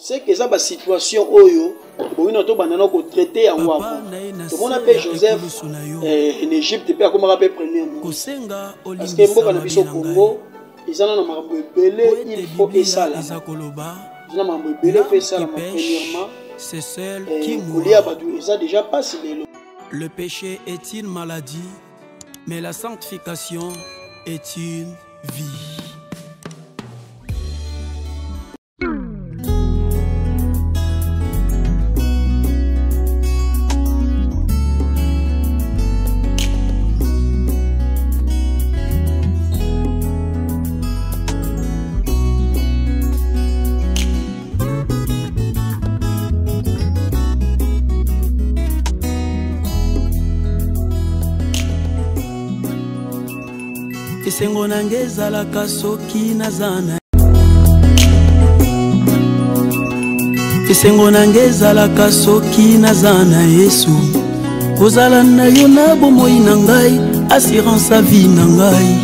c'est que ça ba situation oyo bon ino to banana ko traiter yango avant to mona pe Joseph en Égypte pe akoma pe premier ministre parce que mboka na biso Congo izana na makambo ebele il faut esala izana makambo ebele faut esala premièrement c'est seul qui mourra. Ça déjà passé. Le péché est une maladie, mais la sanctification est une vie. Esengo nangeza la kasoki nazana Esengo nangeza la kasoki nazana Yesu Kozala na yo na bomoi na ngai assurance à vie na ngai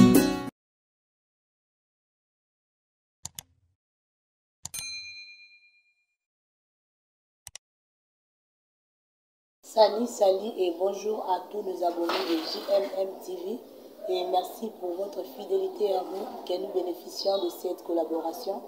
Salut et bonjour à tous nos abonnés de JMM TV. Et merci pour votre fidélité à vous, que nous bénéficions de cette collaboration.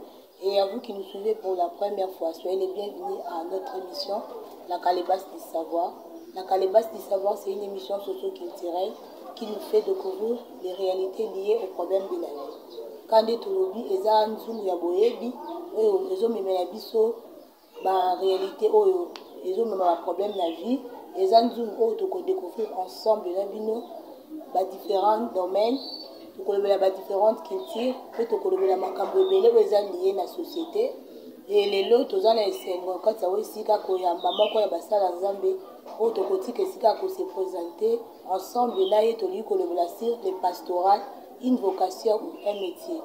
Et à vous qui nous suivez pour la première fois, soyez les bienvenus à notre émission, La Calebasse du Savoir. La Calebasse du Savoir, c'est une émission socio-culturelle qui nous fait découvrir les réalités liées aux problèmes de la vie. Quand on tolobi, eza nzungu ya boyebi, ezo memela biso ba réalité oyo, ezo memela problème de la vie, eza nzungu oyo toko découvrir ensemble na bino. Différents domaines, différentes cultures, liées à la société. Et les lots, tous les Seigneurs, quand ça aussi, quand il y a maman, quand il y a Bassal en Zambie, autre côté que si quand se présenter ensemble, là, il y a les pastorales, une vocation ou un métier.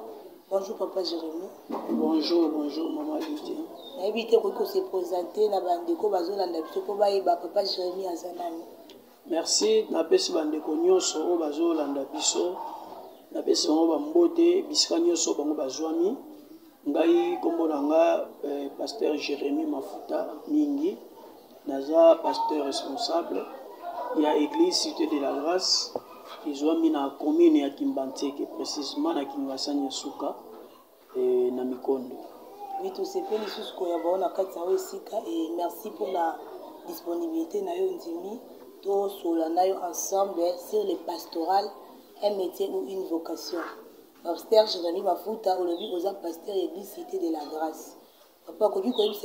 Bonjour, Papa Jérémy. Bonjour, Maman Lydia. Évitez que se présenter, la bande de Kobazolanda, Papa Jérémy à Zanani. Merci na pesi bandeko nyonso o bazolanda biso na pesi bango bambote bisika nyonso bango bazwami ngai kombo nanga pasteur Jérémy Mafuta mingi naza pasteur responsable ya église Cité de la Grâce ezwami na commune ya Kimbanteke précisément na Kingasanya Suka na Mikondo. Oui, tout c'est pour les sous koya baona kati ya esika et merci pour la disponibilité na yo ndimi. Tous ensemble sur les pastorales, un métier ou une vocation. Pasteur Jérémy Mafuta, aujourd'hui, aux pasteur et l'église Cité de la Grâce. Papa, quand tu connais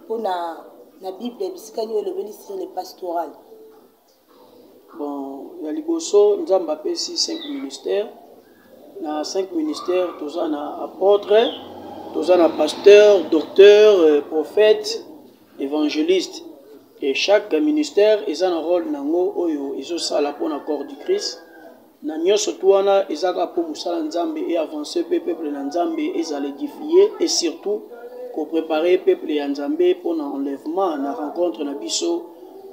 pour la Bible, sur les pastorales. Bon, il y a liboso, nous avons appelé 5 ministères. Dans 5 ministères, nous avons apôtre, nous avons pasteur, docteur, prophète, évangéliste. Et chaque ministère est un rôle nango oyo ezosala pour l'accord du Christ. Na nyonso tuana ezaka pour musala nzambe et avancer peuple na nzambe et à l'édifier et surtout pour préparer peuple ya nzambe pour l'enlèvement na rencontre na biso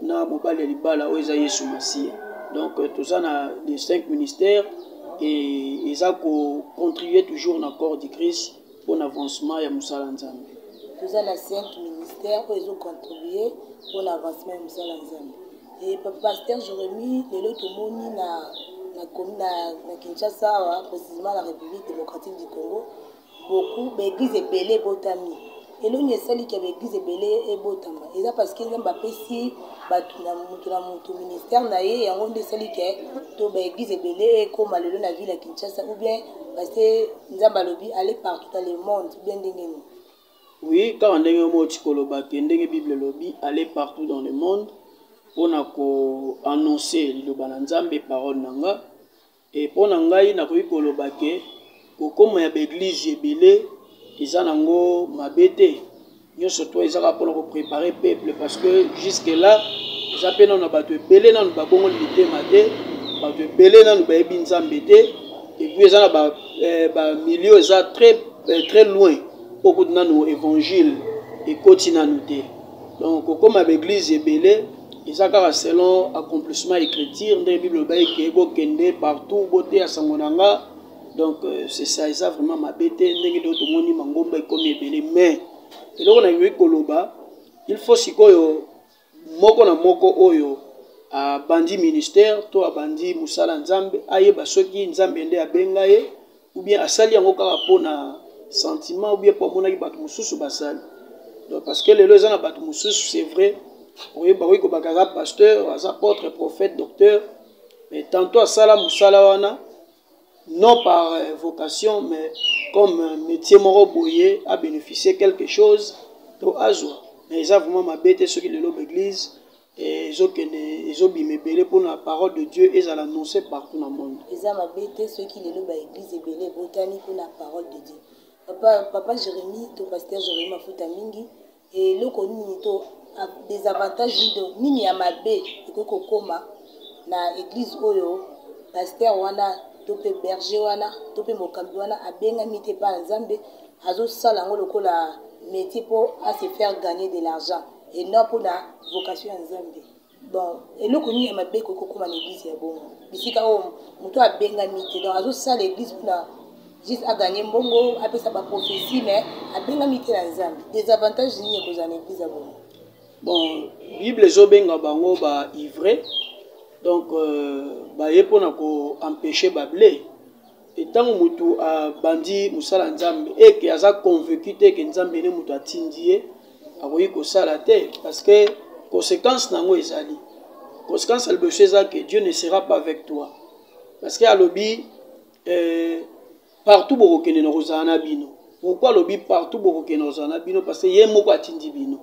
na mobali libala o eza Yesu Masia. Donc tout ça na les 5 ministères et ezako contribuer toujours na corps du Christ pour l'avancement ya musala nzambe. Tout ça na 5 ministères où ils ont contribué pour l'avancement de musala nzambe. Et pasteur Jérémy, le tomoni na Kinshasa, précisément la République démocratique du Congo, beaucoup d'églises ébélées botami. Et l'on est celle qui a l'église ébélée et botama. Et ça parce qu'ils ont si mon ministère naïe et on est celle qui est l'église ébélée comme à la ville à Kinshasa ou bien parce que Nzambalobi allait partout dans le monde bien d'ingénieux. Oui, quand on est au Tikoloba, qui est Bible lobby, aller partout dans le monde, on a annoncé le Bananzambe parole nanga et pour nangai na Koloba que comme il y a l'église jébélée, ils ont nango mabete. Nous surtout ils ont pour préparer peuple parce que jusque là ils appellent on a battu belé dans le babongo limité maté, battu belé dans le baby nzambete et puis ils ont ba milieu ça très loin. Beaucoup de nos évangiles et quotidiens. Donc, comme l'église est belle, ils ont selon accomplissement écriture, dans la Bible, qui est partout, beauté à Sangonanga. Donc, c'est ça, ils ont vraiment ma bête, d'autres monde, comme mais eloko na ngi koloba il faut sikoyo moko na moko oyo a bandi ministère to a bandi musala nzambe ayeba soki nzambe nde abenga ye ou bien asali yango kaka pona sentiment ou bien po monaki bato mususu basali. Donc parce que lelo eza na bato mususu c'est vrai oyeba ko bakaka pasteur aza apôtre prophète docteur mais tantôt asala musala wana non par vocation mais comme métier moro boye a bénéficié quelque chose to azwa. Mais ils ont vraiment ma bête ce qui est l'église et ils ont bimébélé pour la parole de Dieu et ils ont annoncé partout dans le monde. Ils ont ma bête ce qui est l'église et belé botanique pour la parole de Dieu. Papa Jérémie, ton pasteur Jérémie Mafuta Mingi et le connu des avantages de nini ya mabe et koko koma na église oyo pasteur wana topé berger wana topé mokambi wana abenga mité pa nzambe azo sala ngo lokola métier pour à se faire gagner de l'argent et non pour la vocation en Zambie. Bon, et le connu à ma bec au coco l'église est bon. Ici, quand on a bien gagné, donc à ça l'église pour juste à gagner bongo, après ça va prophétie, mais à bien gagné dans Zambie. Des avantages n'y a que dans l'église est bon. Bon, Bible zobenga bango ba ivre, donc ba yepona ko empêcher bablé. Et tant que mutu a bandi musala nzambe et que aza convaincu que nzambe ne mutu atindie akoyi ko sala te parce que conséquence nango ezali conséquence albeche eza que Dieu ne sera pas avec toi parce que alobi partout bokokende na kozala na bino. Pourquoi alobi partout bokokende na kozala na bino? Parce que ye moko atindi bino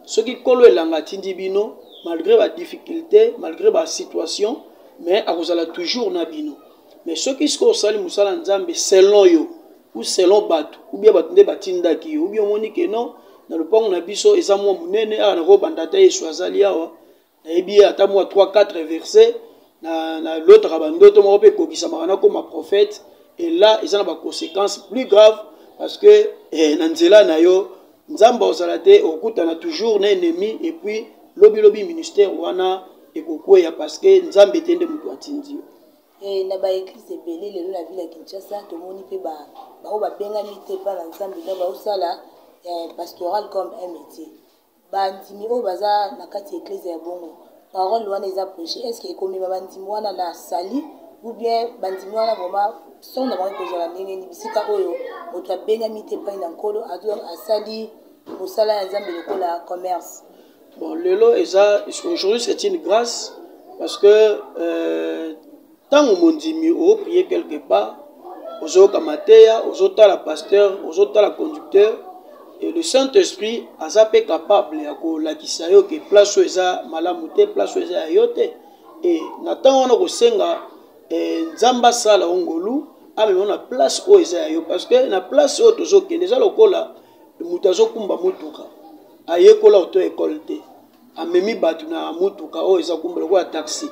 soki kolo elanga atindi bino malgré ba difficulté malgré ba situation mais akozala toujours na bino. Mais ceux qui sont sali musala nzambe selon yo ou selon batu ou bien batu nde batindaki ou bien moni que non na lupango na biso eza mwa munene a na ko bandata yesu azali awa na yebi ata mwa 3-4 versets na l'autre abandoto moko pe kokisa makana comme prophète et là ils ont des conséquences plus graves parce que na nzela na yo nzambe ozalate okutana toujours na ennemi et puis lobi ministère wana ekokweya parce que nzambe tende mutu atindi. Et na ba église ebele lelo na ville ya Kinshasa tomoni pe ba benga mité pa na nzambe na ba osala pastoral comme un métier. Ba ndimi o baza na kati église ya bongo. Parole wana eza prêcher est-ce que ekomi ba ndimi wana na sali ou bien ba ndimi wana vraiment son na ba ko zala ndenge ni bisika oyo moto benga mité pa na nkolo azo asali mosala ya nzambe lokola commerce. Bon lelo eza aujourd'hui c'est une grâce parce que tant que mon dimi au prier quelque part, aux autres kamateya, aux autres la pasteur, aux autres la conducteur, et le Saint-Esprit a zapé capable à la kisayo que place où eza malamute, place où eza ayote, et n'attend on a ko senga nzamba sala ongolu, a même on a place où eza ayo parce que na place où tozo ke déjà lokola mutazo kumba mutuka, aye kola auto école te, a memi batu na mutuka o eza kumba lokola taxi.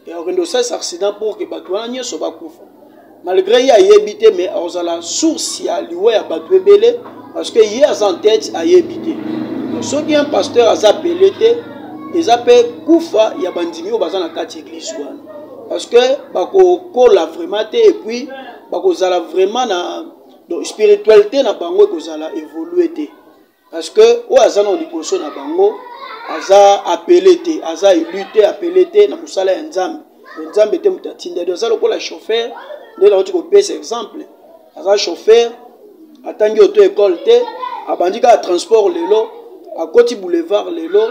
Et on a fait accident pour que Batouania soit bakoufa. Malgré qu'il y a évité, mais on a la source à l'oué à Batouébélé, parce que y a en tête à éviter. Donc, ceux qui ont un pasteur à appelé, ils appellent Koufa, il y a bandimi au bazar dans la 4 églises. Parce que Bako kola vraiment et puis Bako zala vraiment na spiritualité na bango ko zala évoluer. Parce que ou azana on liposo na bango. Aza appelé te, aza éluté, appelé te, na musala ya nzambe. Nzambe te mutatinda. Donc ça le la chauffeur, de la autre côté exemple. Aza chauffeur, atangi auto école te, abandika a transport lelo, a koti boulevard lelo,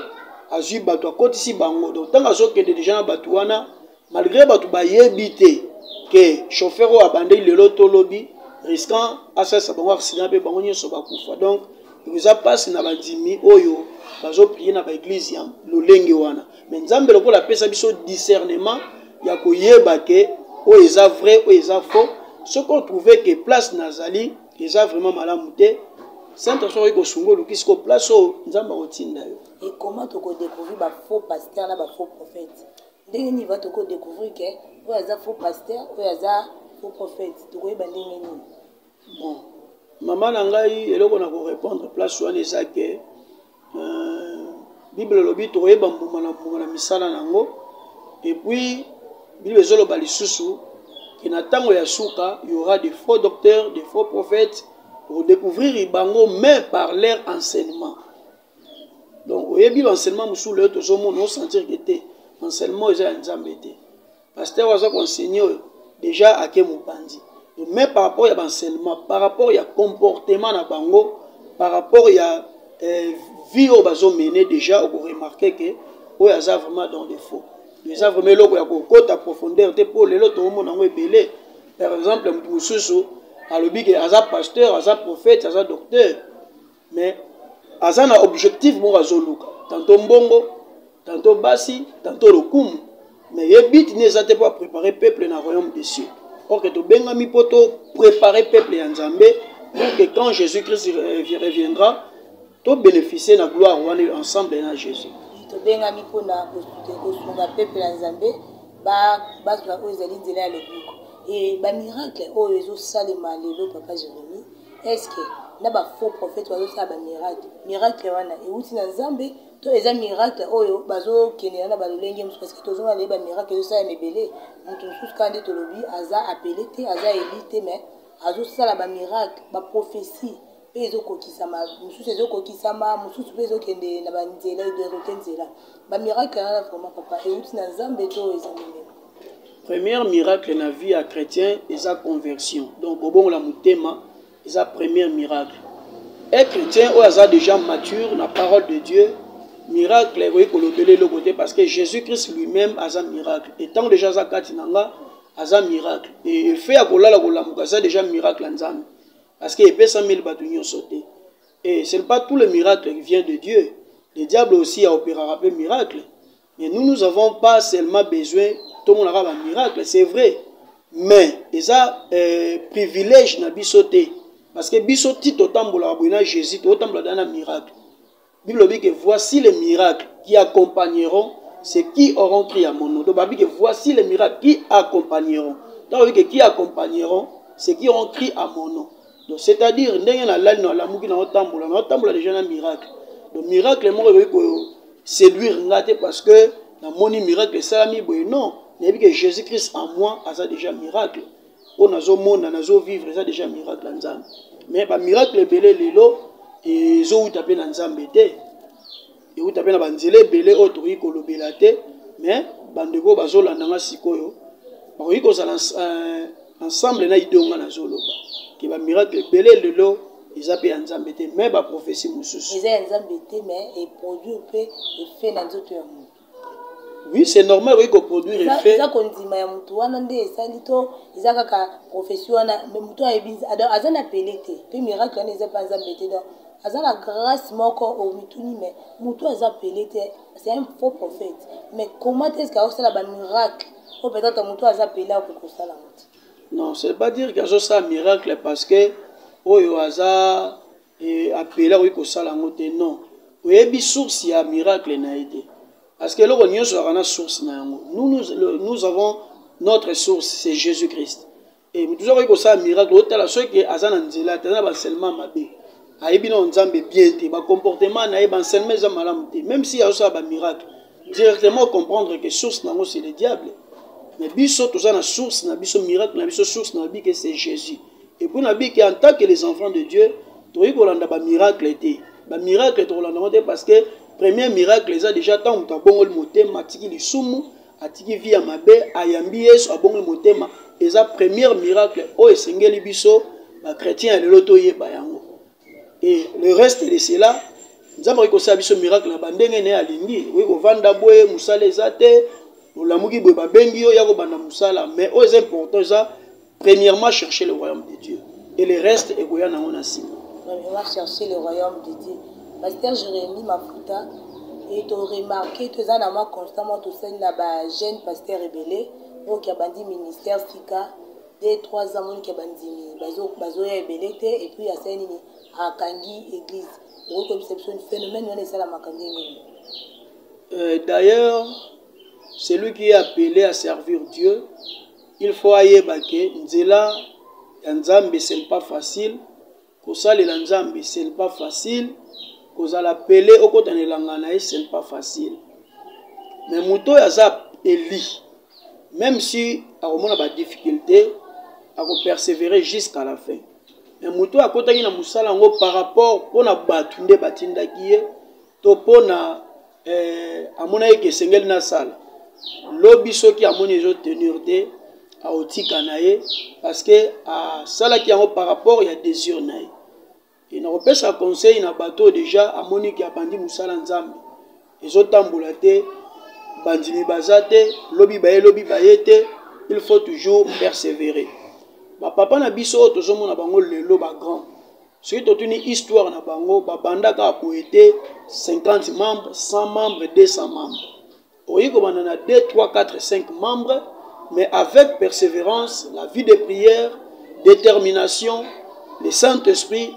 a zui bato a koti si bango. Donc tant azo kende déjà na bato wana, malgré bato ba yebite que chauffeur o abandé lelo to lobby, risquant à ça bango accident pe bango nyoso bakufa. Donc il a passé na bandimi oyo bazo prier na ba église ya lolenge wana mais nzambe lokola pesa biso discernement ya koyeba ke o eza vrai o eza faux ce qu'on trouvait que place nazali eza vraiment malamu te Saint-Esprit ko sungo lukisi ko place o nzamba otinda yo. Et comment tu ko découvrir ba faux pasteur na ba faux prophète ndenge ni va to ko découvrir que o eza faux pasteur o eza faux prophète to ko yeba ndenge ni. Bon maman na ngai eloko na ko répondre place wana eza ke Bible lobi toyeba mbuma na misala nango et puis Bible ezoloba lisusu que na tango ya suka il y aura des faux docteurs, des faux prophètes découvrir bango mais par leur enseignement. Donc au début l'enseignement musu le to zomo no sentir que té enseignement est nzambe té. Pasteur waza enseigner déjà à ke mupandi. Mais par rapport à l'enseignement, par rapport à comportement na bango, par rapport à vie au bazo mené déjà, on peut remarquer que on a vraiment dans des faux. Les avres mais loko ya kokota profondeur te pour les autres monde nango ebele. Par exemple, mususu alobi que aza pasteur, aza prophète, aza docteur. Mais aza na objectif mo bazoluka. Tantôt mbongo, tantôt basi, tantôt lokumu. Mais yebit ne zate pas préparer peuple na royaume des cieux. Or que to bengami poto préparer peuple ya Nzambe pour que quand Jésus-Christ reviendra, to bénéficier na gloire ensemble na Jésus. To bengami pona kosunga peuple ya Nzambe ba ozali nzela ya lobiko. Et ba miracle oyo ezosalema lelo papa Jérémie, est-ce que na ba faux prophète bazosala ba miracle wana euti na Nzambe to eza miracle oyo bazokendela na balolenge mosusu parce que tozonga leba miracle ezosala mebele moto mosusu kande tolobi aza appelé te aza éli te mais azosala ba miracle ba prophétie mpe ezokokisama mosusu ezokokisama mosusu mpe ezokende na banzela ezoke nzela ba miracle wana vraiment papa euti na Nzambe to eza meme. Premier miracle na vie à chrétien est la conversion. Donc au bon la mutema est la premier miracle. Un chrétien ou a déjà mature la parole de Dieu. Miracle oui qu'on le le côté parce que Jésus-Christ lui-même a un miracle. Et tant déjà za katinanga a un miracle. Et fait à kola la kola mukasa déjà miracle ensemble. Parce que épée 100 000 bâtons sauté. Et ce n'est pas tout le miracle qui vient de Dieu. Le diable aussi a opéré un miracle. Mais nous n'avons pas seulement besoin tout le monde a un miracle, c'est vrai. Mais il y a un privilège na bisoté. Parce que bisoté totambola abouina Jésus, totambola dans un miracle. La Bible dit que voici les miracles qui accompagneront ceux qui auront crié à mon nom. Donc, la Bible dit que voici les miracles qui accompagneront. Donc, la Bible dit que qui accompagneront ceux qui auront crié à mon nom. Donc, c'est-à-dire, nous avons déjà un miracle. Le miracle, c'est séduire parce que dans mon miracle, c'est non. Mais que Jésus-Christ en moi a déjà un miracle. On a vivre, ça déjà un miracle. Mais le miracle est belé, et zo utapé na Nzambe te et utapé na banzele belé otori ko lobela te mais bandeko bazolanda nga sikoyo bakoki kozala ensemble na idonga na zoloba ke ba miracle belé lelo eza pe ya Nzambe te mais ba prophétie mosusu eza ya Nzambe te mais et produit pe effet na nzoto ya moto. Oui, c'est normal oui qu'on produire effet. Ça kondima ya mutu wana nde esali to eza kaka profession wana mais mutu ayebiza azana appelé te pe miracle wana eza pas Nzambe te donc azana grâce moko au mituni mais mutu aza appelé te c'est un faux prophète mais comment est-ce qu'il y a ba miracle ou peut-être mutu aza appelé pour kosala mutu. Non, c'est pas dire qu'il y a ça miracle parce que oyo aza appelé oui kosala mutu non. Oyebi source ya miracle na été. Parce que nous avons notre source, c'est Jésus-Christ. Et nous avons eu un miracle. Ceux qui ont seulement bien comportement, même s'il y a un miracle, directement comprendre que source c'est le diable. Mais biso tout ça na source na biso miracle na biso source na bi que c'est Jésus. Et puis na bi que en tant que les enfants de Dieu, to yikolanda ba miracle été. Ba miracle to landa parce que premier miracle les a déjà tant muta bongo le motema atiki lisumu atiki via mabe ayambi yesu abongo le motema eza premier miracle o esengeli biso ba chrétien le loto yeba yango. Et le reste de cela nzamba ko sa biso miracle na bandenge ne alingi we ko vanda boye musala ezate olamuki boye ba bengi yo ya ko banda musala mais o est important ça premièrement chercher le royaume de Dieu et le reste e koya na ngona sima. On va chercher le royaume de Dieu. Pasteur Jérémie Mafuta et tu as remarqué que tu as constamment tout ça na jeune pasteur rebelle qui a bandi ministère Sika 2-3 ans qui a bandi bazo ya rebelle et puis à Saint-Denis à Kangi église pour conception phénomène on est ça la makangi. D'ailleurs celui qui est appelé à servir Dieu il faut ailler baké nzela Nzambe c'est pas facile pour ça les Nzambe c'est pas facile. Vous allez appeler au côté de l'anganaï, ce n'est pas facile. Mais Mouto Yazap Eli, même si on a des difficultés, à persévérer jusqu'à la fin. mais moto akotaki na musala yango par rapport pona batu nde batindaki ye to pona amonaki ke esengeli na sala lobi soki amoni ezotenir te aotika na ye parce que asalaki yango par rapport ya désir na ye e nakopesa conseil na bato déjà amoni ke abandi musala nzambe ezotambola te bandimi baza te lobi baye te il faut toujours persévérer bapapa na biso oyo tozomona bango lelo bagrand soki totuni histoire na bango babandaka boye te 50 membres 100 membres 200 membres oyi kobanda na 2 3 4 5 membres mais avec persévérance la vie de prière détermination le Saint-Esprit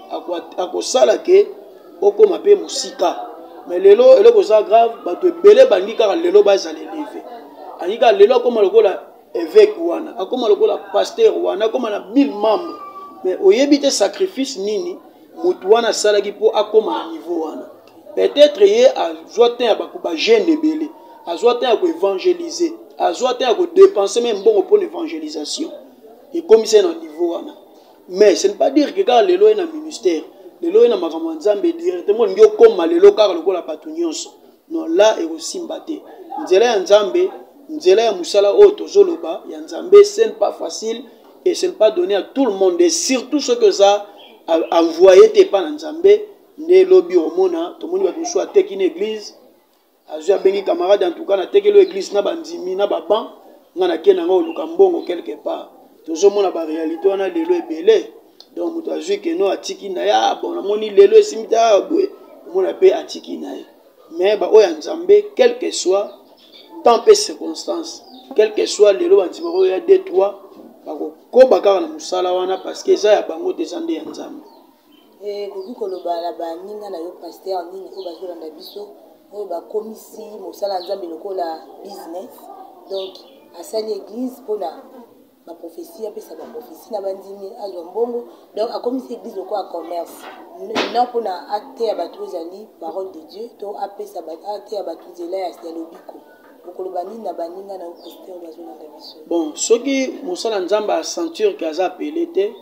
akosala ke okoma pe musika mais lelo eloko za grave bato ebele bangi kaka lelo bazala élevé angi kaka lelo akoma lokola évêque wana akoma lokola pasteur wana akoma na 1000 membres mais oyebi te sacrifice nini mutu wana asalaki mpo akoma na niveau wana peut-être ye azwa te ya bakuba jeune ebele azwa te ya koévangéliser azwa te ya kodépenser même mbongo mpo na évangélisation ekomisa na niveau wana mais ce n'est pas dire que kaka lelo ye na ministère lelo ye na makambo ya nzambe directement olingi okoma lelo kaka lokola bato nyonso non la ekosimba te nzela ya nzambe nzela ya musala oyo tozoloba ya nzambe ce n'est pas facile et ce n'est pas donné à tout le monde et surtout ce que ça a envoyé te pa na nzambe nde lobi omona tomoni bato mosusu ateki na église azwi abengi camarade en tout cas natekeli église na bandimi na baban nga nake nanga oluka mbongo quelque part tozomona baréalité wana lelo ebele donc moto azwi keno atiki na ye bon namoni lelo esimbi ta boye omona mpe atiki na ye mais baoyo ya nzambe quel que soit temps mpe circonstance quel que soit lelo bandima oyo ya 2-3 bakokoba kaka na mosala wana parce que eza ya bango te eza nde ya nzambe koki koloba na baninga na yo paster nini oyo bazolanda biso oyo bakomisi mosala ya nzambe lokola business donc asali église mpona baprophétie apesa baprophétie na bandimi azwa mbongo donc akomisi église lokola commerce non mpona ateya bato ezali parole de dieu to apesa ateya bato nzela ya lobiko okoloba nini na baninga na yo paster bazolanda biso bon soki mosala nzambe asenture ke aza apele te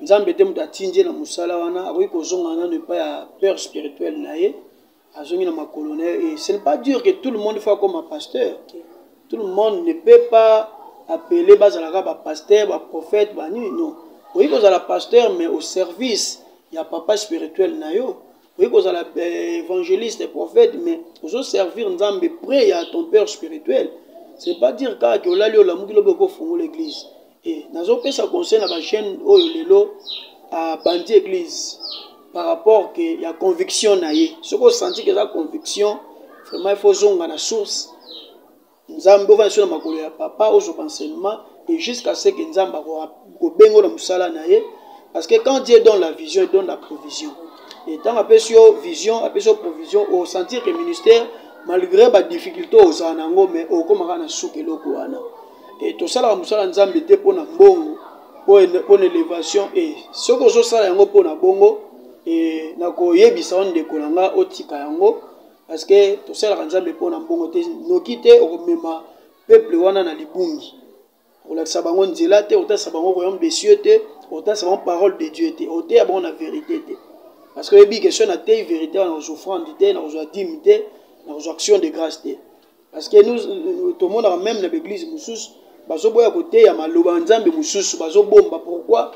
nzambe te moto atindi ye na mosala wana akoki kozonga nano epai ya père spirituel na ye azongi na makolo na ye et ce n'est pas dire que tout le monde faut comme un pasteur tout le monde ne peut pas appeler bazalaka bapasteur baprophète banini non oyi kozala pasteur mais au service ya papa spirituel na yo oyi kozala évangéliste prophète mais ozo servir nzambe près ya ton père spirituel c'est pas dire kaka ke olali olamuki lobi okofungola l'église et nazopesa conseil na bajeune oyo lelo abandi église par rapport que ya conviction na ye soki osenti ke eza conviction vraiment il faut zonga na source nzambe ovanda so na makolo ya papa ozoba enseignement et jusqu'à ce que nzambe akobengo na mosala na ye parce que quand Dieu donne la vision il donne la provision et tant apesi yo vision apesi yo provision osentir que ministère malgré badifficulté ozala nango mais okomaka na suka eloko wana et tosalaka mosala nzambe te mpona mbongo mpona élévation et soki ozosala yango mpona bongo nakoyebisa wana ndeko na nga otika yango parce que tosalaka nzambe mpona mbongo te noki te okomema peuple wana na libungi okolakisa bango nzela te otalisa bango royaume des cieux te otalisa bango parole de dieu te oteya bango na vérité te parce que oyebi question na teyi vérité wana nakozwa offrande te nakozwa dîme te nakozwa action de grâce te parce que nous tomonaka même na baeglise mosusu bazoboya koteya maloba ya nzambe mosusu bazobomba pourquoi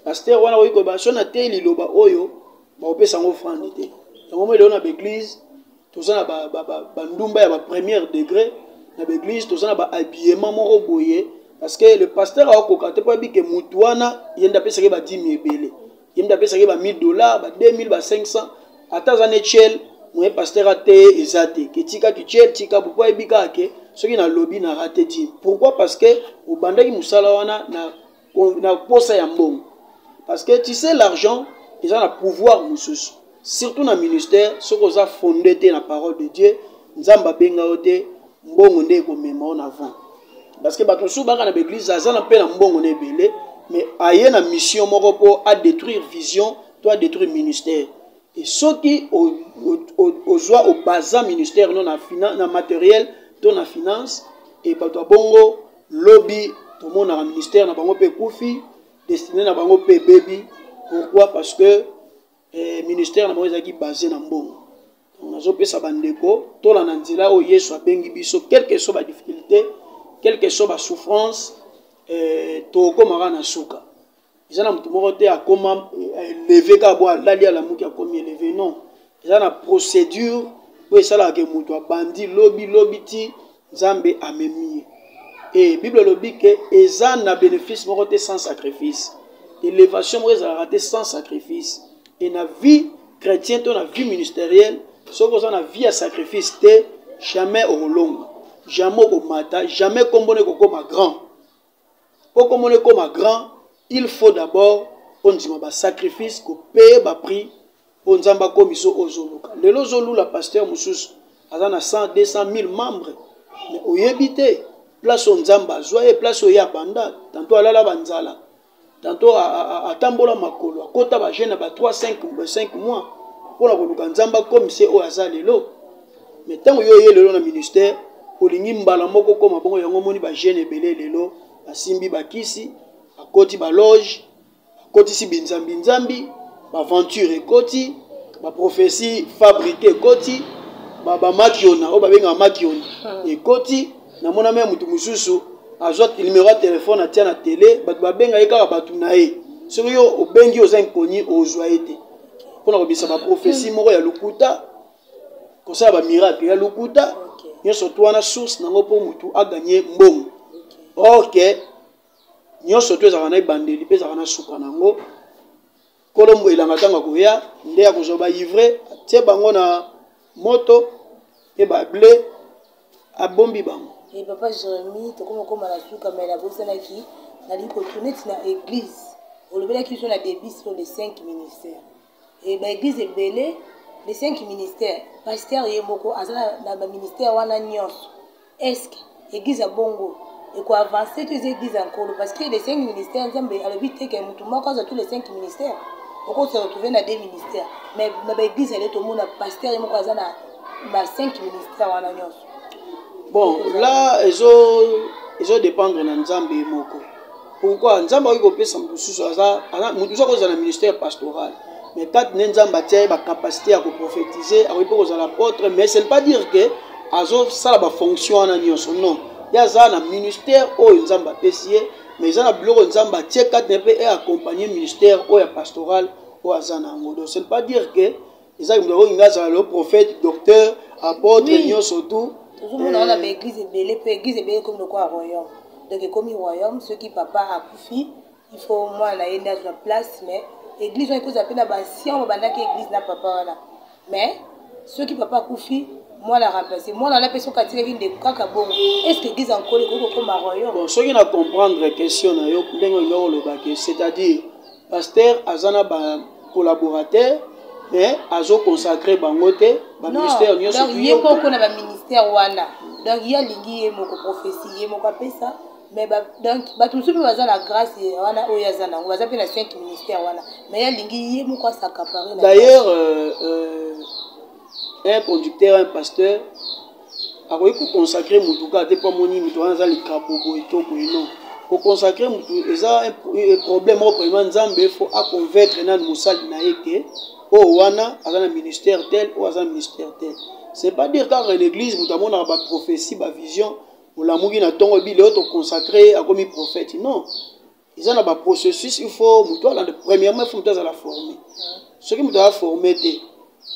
pasteur wana oyi koyeba so na teyi liloba oyo bakopesa yango offrande te yango mo eleo na baeglise toza na bandumba ya bapremière degré na baeglise toza na bahabillement moko boye parce que le pasteur akokoka te mpo yebi ke mutu wana ye nde apesaki badimi ebele ye nde apesaki ba $1000 ba 2000 ba 500 ata aza ne tiel moye pasteur ate eza te ke tikaki tiel tika po yebi kaka ke soki nalobi na rate dime pourquoi parce que obandaki mosala wana na posa ya mbongo parce que tu sais l'argent eza na pouvoir mosusu surtout na ministère soki oza fondé te na parole de dieu nzambe abenga yo te mbongo nde ekomema o na avant parce que bato mosusu banga na baeglise aza na mpe na mbongo na ebele mais aye na mission moko mpo adétruire vision to adétruire ministère et soki ozwa obaza ministère no na matériel to na finance et bato abongo lobi tomonaka ministère na bango mpe ekufi destiné na bango mpe ebebi Pourquoi? Parce que ministère est basé dans bon. On a zopé sa bandeko, tout la nanzila o yesu a bengi biso, quelle que soit la difficulté, quelle que soit la souffrance, to komara na suka. Ils ont un à comment élever kabo lali à la mouki a comment élever non. Ils ont une procédure pour ça là que muto bandi lobby ti Nzambe amemi. Et Bible lobby que ezan na bénéfice morote sans sacrifice. Élévation moi ça raté sans sacrifice. Et na vie chrétienne, dans la vie ministérielle, sauf que dans la vie à sacrifice, jamais au long, jamais au matin, jamais comme on est comme grand. Pour comme on est comme grand, il faut d'abord on dit un sacrifice qu'on paye un prix pour nous amba comme ils aux zoluka. Le lozolu la pasteur Moussous a 100, 200 000 membres, mais au yébité place on zamba joie place au yapanda tantôt à la banzala. Tantôt à Tambola Makolo, à Kota Bajena, à 3-5 mois, pour la Nzamba comme c'est au hasard lelo. Mais tant que vous avez le ministère, pour les Nimbalamoko comme à Bongo Yangomoni Bajene Belé lelo, à Simbi Bakisi, à Koti Baloge, à Koti Si Binzambi, à Aventure et Koti, à Prophétie Fabriquée Koti, à Makiona, au Babenga Makiona et Koti, na mon ami Mutumussu. Azot il numéro de téléphone à tia na télé bat babenga eka batu na ye sur yo obengi aux inconnus aux joyété pour na kobisa ba prophétie moko ya lukuta ko ça ba miracle ya lukuta nyoso twana source nango po mutu a gagner mbongo OK nyoso to za kana bandeli pe za kana suka nango kolombo ilanga tanga ko ya nde ya ko zoba ivre tie bango na moto e ba blé a bombi bango. Et papa Jérémie, tu comme la souka mais la bosse qui n'a dit que tu n'es dans l'église. Au lieu qui sont la débit sur les 5 ministères. Et l'église est belle, les 5 ministères. Pasteur Yemoko, dans le ministère wana nyos. Est-ce que l'église a bongo et quoi avancer toutes les églises encore parce que les 5 ministères ensemble à l'éviter que mutumo cause tous les 5 ministères. Pourquoi se retrouver dans 2 ministères. Mais l'église elle est tout le monde pasteur Yemoko azana na 5 ministères wana nyos. Bon, là, ils ont dépendre de Nzambe Moko. Pourquoi? Nzambe a eu ça, un ministère pastoral. Mais quand Nzambe a la capacité à prophétiser, à répondre à l'apôtre, mais ce n'est pas dire que ça a fonction non. Il y a un ministère où Nzambe a payé, mais il y a un bureau Nzambe a tiré quand il a accompagné le ministère où pastoral où donc ce n'est pas dire que il y a un prophète, docteur, apôtre, surtout. Tout le monde a l'église est belle comme le quoi royaume. Donc comme le royaume, ceux qui papa a couffé, il faut au moins aller dans la place, mais l'église on écoute à peine si on va dans l'église n'a papa là. Mais ceux qui papa a couffé, moi la remplacer. Moi la personne qui a tiré de kaka bon. Est-ce que l'église encore comme un royaume? Bon, ceux qui n'a comprendre la question na yo ndengo le baké, c'est-à-dire pasteur azana ba collaborateur mais azo consacré bangote ba ministère nyo donc il y a beaucoup na ba ministère wana donc il y a lingi et moko prophétie et moko pesa mais donc ba tout ceux baza la grâce wana oyazana on va appeler 5 ministères wana mais il y a lingi et moko s'accaparer d'ailleurs un conducteur un pasteur a consacré mutuka te pas moni mutu wana za likabobo etoko non pour consacrer mutu eza un problème au premier Nzambe il faut convaincre na musali na yeke oh wana azana ministère tel ou azana ministère tel c'est pas dire quand l'église mutamona na ba prophétie ba vision ou la mugi na tongo bi l'autre consacré a comme prophète non ils ont un processus il faut mutu la premièrement il faut mutu la former ce qui mutu a formé té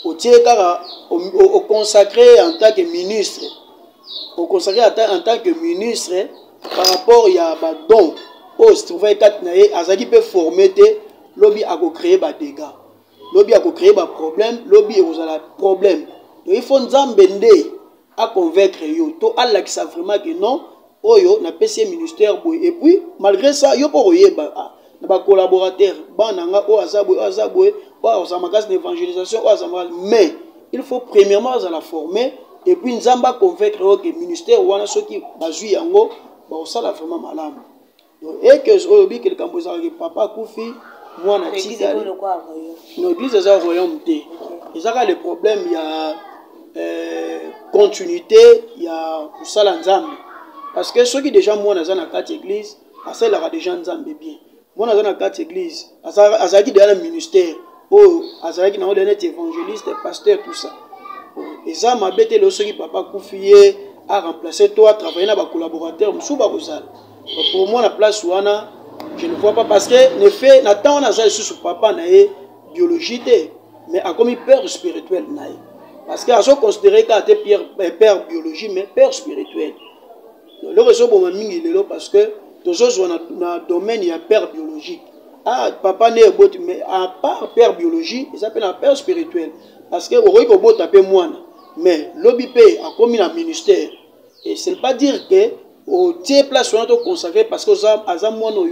au tiers car au consacré en tant que ministre au consacré en tant que ministre par rapport il y a ba don oh se trouver quatre naé azaki peut former té lobby a créer ba dégâts lobby a créé un problème, lobby a un problème. Donc il faut Nzambende à convaincre yo, to Allah qui sait vraiment que non, oyo na PC ministère boy et puis malgré ça yo pour yeba na ba collaborateur bananga o azabwe o azamakas d'évangélisation o azamakas mais il faut premièrement la former et puis Nzamba convaincre que ministère wana ceux qui bazui yango ba osala vraiment malamu. Donc et que oyobi quelqu'un posa que papa Koufi moi na tika l'église est un royaume té ezaka le problème il y a continuité il y a kusala Nzambe parce que ceux qui déjà moi na kati église asala déjà Nzambe bien Moi, dans la carte église, azaki dans le ministère, oh, azaki dans le évangéliste, pasteur, tout ça. Et ça m'a bêté le qui papa Koufié a remplacé toi, travailler dans les collaborateurs, pour moi, la place où je ne vois pas parce que, en effet, Nathan, on a sous papa, biologie, mais a commis père spirituel. Parce qu'il a considéré qu'il était père biologie, mais père spirituel. Le réseau est parce que tous dans le domaine, il y a père biologique. Ah, papa n'est pas, mais à part père biologie, il s'appelle un père spirituel. Parce que au Rico taper moi, mais l'OBP a commis un ministère. Et ce n'est pas dire que au tiers place on consacré parce que ça a moi non,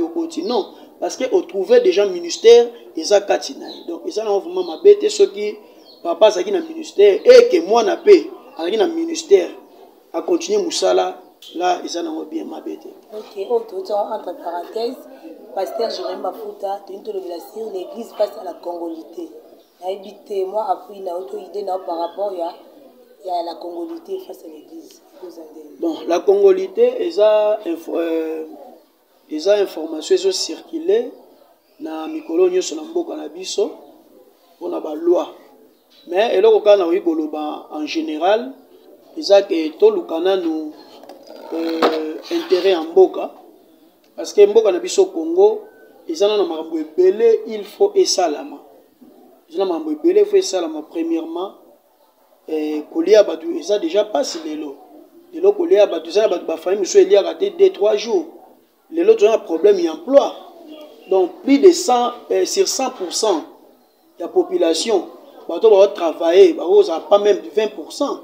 parce que on trouvait déjà ministère et ça katina. Donc ça n'a vraiment ma bête ceux qui papa ça qui na ministère et que moi na paix avec un ministère à continuer Moussala là ça n'a bien ma bête. OK, entre parenthèses, pasteur Jérémy Mafuta, tu nous le l'église passe à la congolité. Habité moi appris na auto idée par rapport il y a la congolité face à l'église. Bon, la congolité, les informations sont circulées dans les colonies sur la Canabiso, on a la loi. Mais et là, en général, ils ont que tout le Canada nous intérêt en Mboka. Parce que Mboka Nabiso Congo, ils ont un belé, il faut et salama. Ils ont un belé, il faut et salama. Premièrement, Kolia Badou, ils ont déjà passé les lots. Les lots Kolia Badou, ils ont famille, monsieur Elia a raté 2-3 jours. Les lots ont un problème d'emploi. Donc, plus de 100, sur 100% de la population, ils vont travailler, ils n'ont pas même 20%.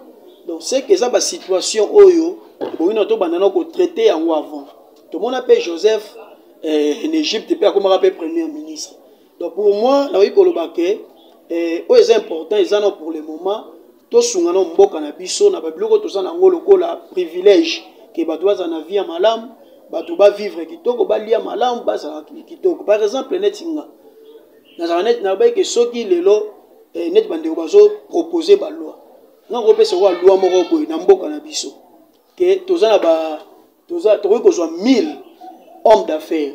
Donc, c'est que ça, la situation, ils vont traiter en avant. Tout le monde appelle Joseph en Égypte, et puis comment appelle Premier ministre. Donc, pour moi, c'est important, ils en ont pour le moment. Tout ce qu'on a mboka na biso na babiloko to sana ngolo ko la privilège que badoza na vie malam bato ba vivre kitoko ba lia malam ba sa kitoko. Par exemple netinga na net na ba ke soki lelo net bande ko bazo proposer ba loi na ko pesa wa loi moko boy na mboka na biso que tozana ba toza to ko zo 1000 hommes d'affaires.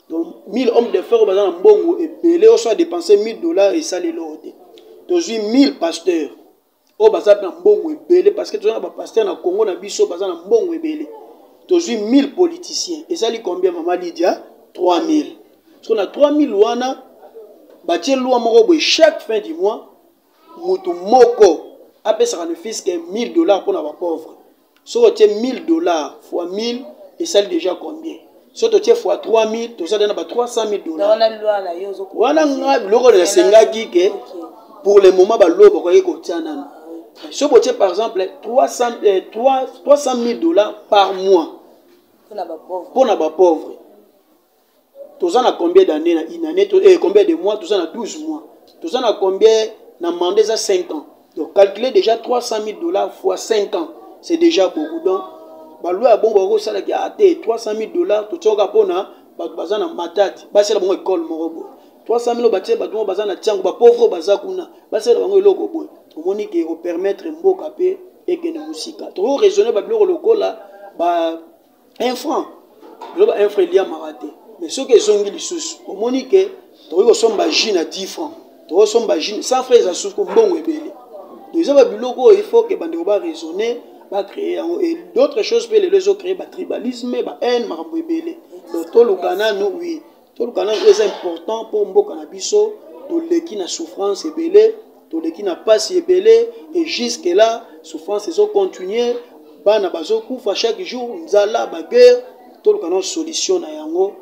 Donc 1000 hommes d'affaires ba na mbongo ebele o soit dépenser $1000 et ça les loté. Tozi 1000 pasteurs. Oh, baza na mbongo ebele parce que tozana ba pasteur na Congo na biso baza na mbongo ebele. Tozui 1000 politiciens. Et ça li combien maman Lydia? 3000. Parce qu'on a 3000 wana batie loi moko boy chaque fin du mois mutu moko après ça ne fisque $1000 pour na ba pauvre. Si on tient $1000 fois 1000 et ça déjà combien? Si on tient fois 3000, tout ça donne $300,000. Wana loi na yozo ko. Wana loko na sengaki ke pour le moment ba lo bokoye ko tiana. Si vous avez par exemple $300,000 par mois pour les pauvres, tous en a combien d'années, combien de mois, tous en a 12 mois, tous en a combien d'amende à 5 ans. Donc calculez déjà $300,000 fois 5 ans, c'est déjà beaucoup. Donc, $300,000, tout ça pour na bazana matati, basela bon école morobo. 300,000 batie bato bazana tiango ba pauvre bazakuna, basela bango eloko boy. Omoni ke ko permettre mboka pe et que ne musika. Trop raisonner ba biloko lokola ba 1 franc. Le ba 1 franc liya maraté. Mais ce que zongi lisusu, omoni ke to ko somba jina 10 francs. To somba jina 100 francs za susu ko mbongo ebele. Donc ça ba biloko il faut que bande ba raisonner, ba créer et d'autres choses peut les autres créer ba tribalisme, ba haine makambo ebele. Donc to lukana no oui. To lukana c'est important pour mboka na biso, to leki na souffrance ebele. Qui n'a pas si ébélé et jusque là souffrance ils ont continué bana bazo kufa chaque jour nzala ba guerre tout le canon solution na yango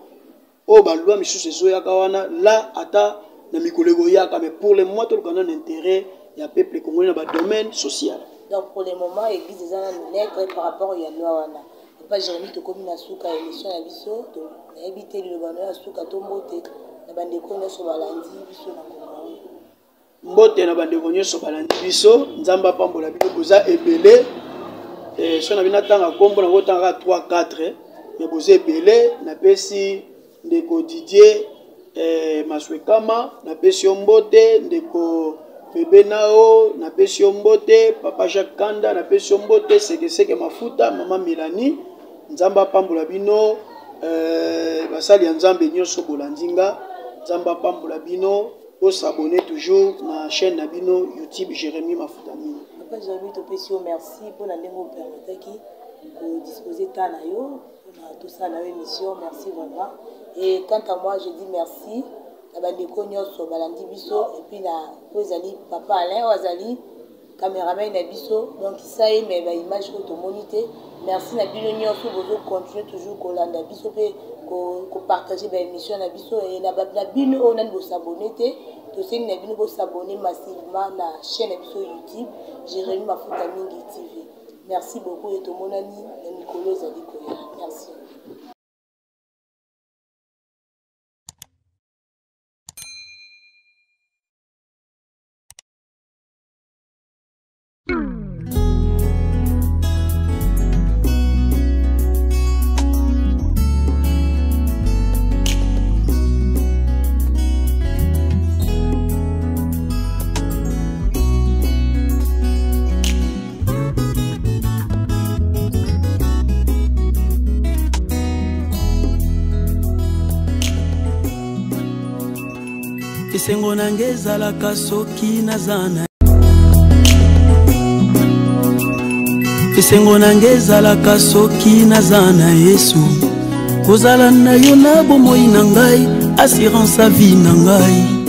o ba loi misu sezo ya kawana là ata na mikolego yaka mais pour le moment tout le canon intérêt ya peuple congolais na ba domaine social. Donc pour le moment église ezana nègre par rapport ya loi wana pas Jérémy to komi na suka émission ya biso to na éviter le bana ya suka to moté na bande ko na so balandi biso na Congo. Mbote na bande konyoso balandi biso nzamba pambola bino boza ebele so na bina tanga kombo na botanga 3-4 mais boza ebele na pesi ndeko Didier Maswekama na pesi mbote ndeko bebe nao na pesi mbote papa Jacques Kanda na pesi mbote seke mafuta mama Milani nzamba pambola bino basali ya nzambe nyonso bolandinga nzamba pambola bino s'abonner toujours na chaîne na bino YouTube Jérémie Mafutamini. Papa Jérémie topesi merci pour la ndenge permettre qui disposer temps na yo pour tout ça na émission, merci vraiment. Et quant à moi je dis merci na bandeko nyonso balandi biso et puis na ozali papa Alain ozali caméraman na biso donc ça y mais ba image photo monité merci na bino nyonso bozo continuer toujours kolanda biso pe ko partager ba émission na biso et na bino on a s'abonner te to sing na bino s'abonner massivement na chaîne na biso YouTube Jérémie Mafutamini TV. Merci beaucoup et to monani na Nicolas Zadikoya. Merci. esengo nange ezalaka soki nazana esengo nange ezalaka soki nazana Yesu kozala na yo na bomoi na ngai assurance à vie na ngai